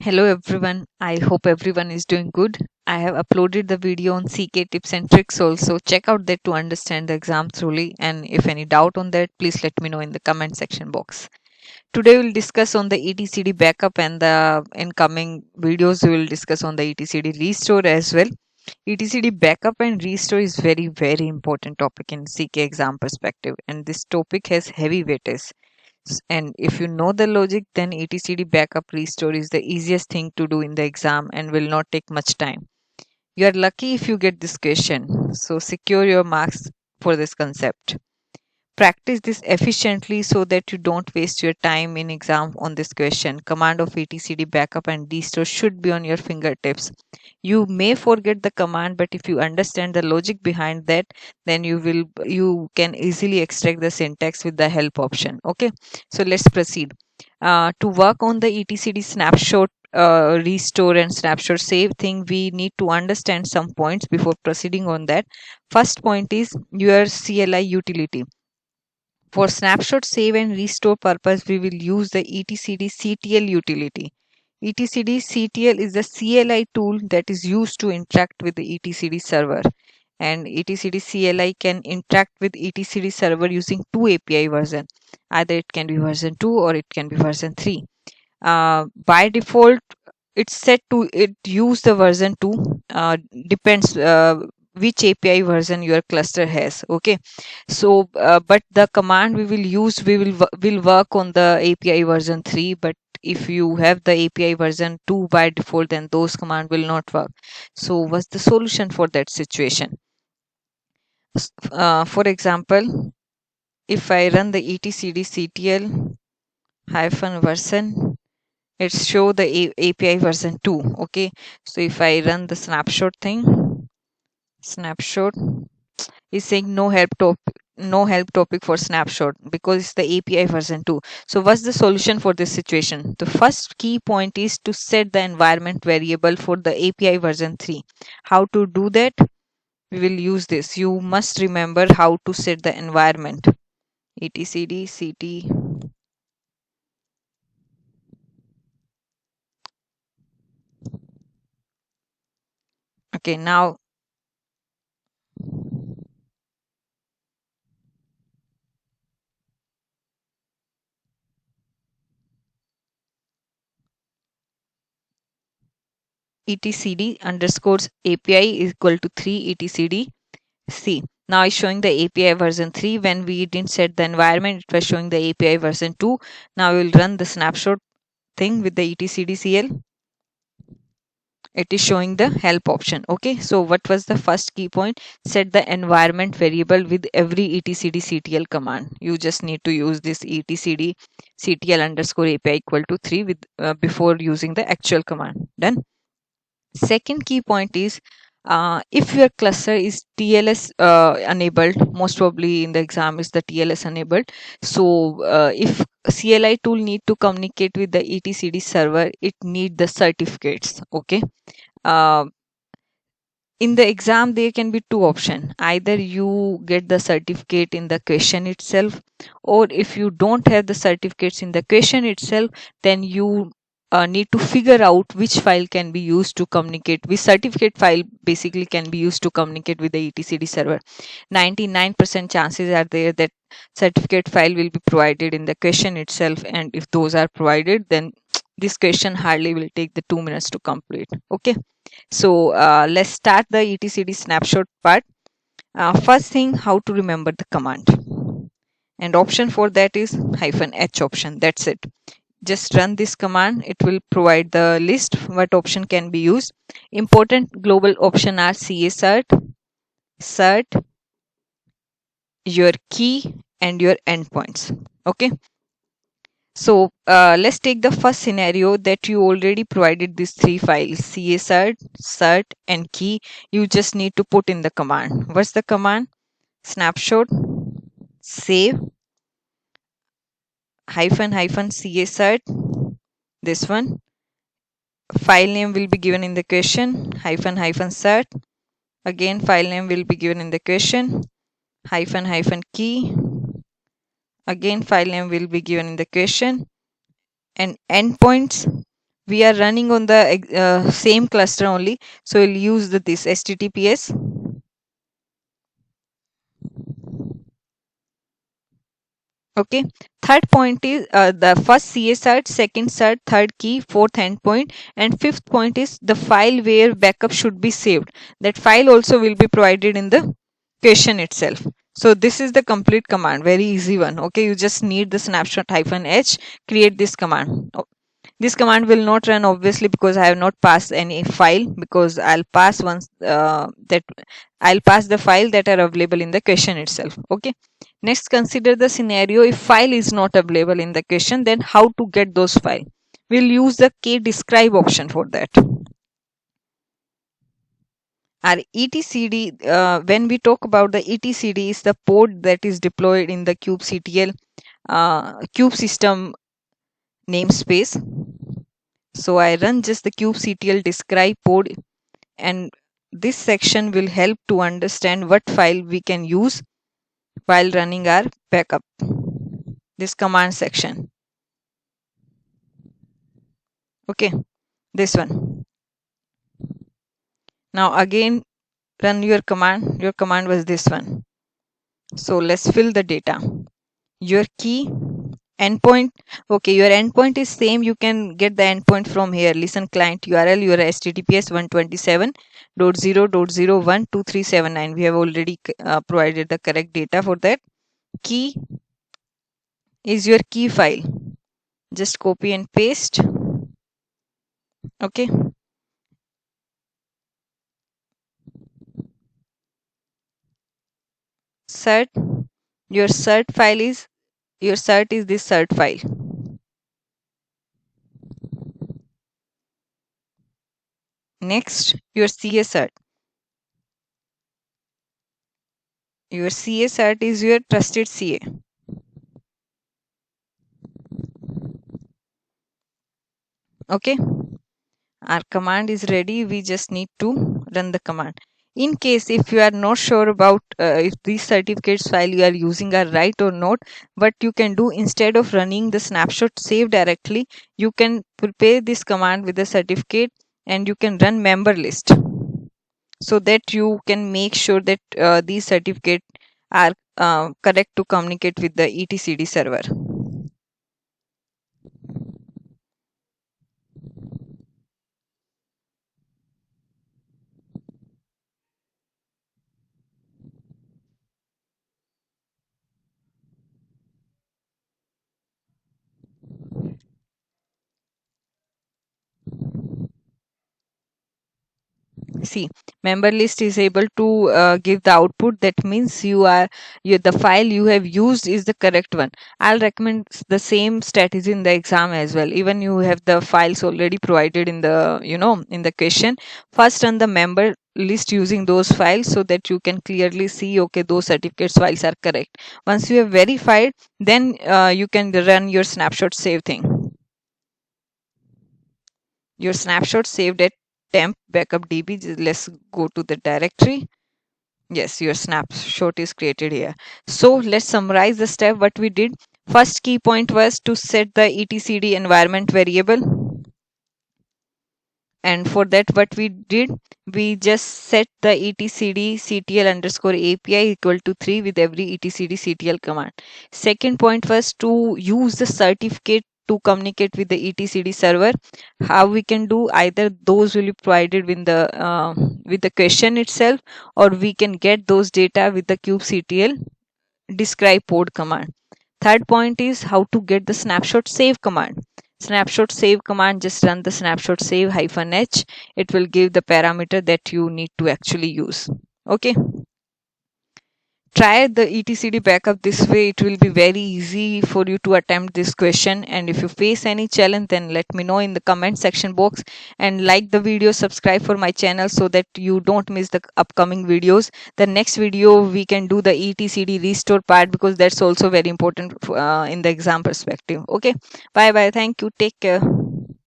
Hello everyone. I hope everyone is doing good. I have uploaded the video on CK tips and tricks also. Check out that to understand the exam thoroughly, and if any doubt on that, please let me know in the comment section box. Today we'll discuss on the ETCD backup, and the incoming videos we will discuss on the ETCD restore as well. ETCD backup and restore is very important topic in CK exam perspective, and this topic has heavy weightage. And if you know the logic, then etcd backup restore is the easiest thing to do in the exam and will not take much time. You are lucky if you get this question, so secure your marks for this concept. Practice this efficiently so that you don't waste your time in exam on this question. Command of etcd backup and restore should be on your fingertips. You may forget the command, but if you understand the logic behind that, then you can easily extract the syntax with the help option. Okay, so let's proceed. To work on the etcd snapshot restore and snapshot save thing, we need to understand some points before proceeding on that. First point is your CLI utility. For snapshot save and restore purpose, we will use the etcd CTL utility. etcd CTL is the CLI tool that is used to interact with the etcd server, and etcd CLI can interact with etcd server using two API version. Either it can be version 2 or it can be version 3. By default, it's set to it use the version 2. Depends which API version your cluster has. Okay, so but the command we will use, will work on the API version 3, but if you have the API version 2 by default, then those command will not work. So what's the solution for that situation? For example, if I run the etcd CTL hyphen version, it show the API version 2. Okay, so if I run the snapshot thing, snapshot is saying no help topic for snapshot because it's the API version 2. So what's the solution for this situation? The first key point is to set the environment variable for the API version 3. How to do that? We will use this. You must remember how to set the environment. etcd ct. Okay, now etcd underscores API is equal to 3 etcd C. Now it's showing the API version 3. When we didn't set the environment, it was showing the API version 2. Now we'll run the snapshot thing with the etcdcl. It is showing the help option. Okay, so what was the first key point? Set the environment variable with every etcdctl command. You just need to use this etcdctl underscore API equal to 3 with before using the actual command. Done. Second key point is, if your cluster is TLS enabled, most probably in the exam is the TLS enabled. So if CLI tool need to communicate with the etcd server, it need the certificates. Okay. Uh, in the exam, there can be two options. Either you get the certificate in the question itself, or if you don't have the certificates in the question itself, then you need to figure out which file can be used to communicate. Which certificate file basically can be used to communicate with the etcd server. 99% chances are there that certificate file will be provided in the question itself, and if those are provided, then this question hardly will take the 2 minutes to complete. Okay, so let's start the etcd snapshot part. First thing, how to remember the command, and option for that is -h option. That's it. Just run this command. It will provide the list what option can be used. Important global option are cert, cert, your key, and your endpoints. Okay, so let's take the first scenario that you already provided these three files, cert, cert, and key. You just need to put in the command. What's the command? Snapshot save -cert. This one. File name will be given in the question, -cert. Again, file name will be given in the question, -key. Again, file name will be given in the question, and endpoints We are running on the same cluster only, so we'll use this HTTPS. Okay, third point is the first CA cert, second cert, third key, fourth endpoint, and fifth point is the file where backup should be saved. That file also will be provided in the question itself. So this is the complete command, very easy one. Okay, you just need the snapshot -h, create this command. This command will not run obviously because I have not passed any file, because I'll pass once that I'll pass the file that are available in the question itself. Okay. Next, consider the scenario if file is not available in the question, then how to get those file. We'll use the KDescribe option for that. Our etcd, when we talk about the etcd, is the port that is deployed in the kubectl kube system namespace. So I run just the kubectl describe pod, and this section will help to understand what file we can use while running our backup. This command section. Okay, this one. Now again run your command. Your command was this one. So let's fill the data. Your key, endpoint. Okay, your endpoint is same. You can get the endpoint from here. Listen client URL, your HTTPS 127.0.0.12379. We have already provided the correct data for that. Key is your key file. Just copy and paste. Okay. Cert, your cert file is, your cert is this cert file. Next, your CA cert. Your CA cert is your trusted CA. Okay. Our command is ready. We just need to run the command. In case if you are not sure about if these certificates file you are using are right or not, what you can do, instead of running the snapshot save directly, you can prepare this command with the certificate and you can run member list, so that you can make sure that these certificates are correct to communicate with the etcd server. See, member list is able to give the output. That means the file you have used is the correct one. I'll recommend the same strategy in the exam as well. Even you have the files already provided in the in the question, first run the member list using those files so that you can clearly see, okay, those certificates files are correct. Once you have verified, then you can run your snapshot save thing. Your snapshot saved at temp backup db. Let's go to the directory. Yes, your snapshot is created here. So let's summarize the step what we did. First key point was to set the etcd environment variable, and for that what we did, we just set the etcd ctl underscore api equal to 3 with every etcd ctl command. Second point was to use the certificate to communicate with the etcd server. How we can do, either those will be provided with the question itself, or we can get those data with the kubectl describe pod command. Third point is how to get the snapshot save command. Snapshot save command, just run the snapshot save -h. It will give the parameter that you need to actually use. Okay. Try the etcd backup this way. It will be very easy for you to attempt this question, and if you face any challenge, then let me know in the comment section box, and like the video, subscribe for my channel so that you don't miss the upcoming videos. The next video we can do the etcd restore part, because that's also very important in the exam perspective. Okay, bye bye, thank you, take care.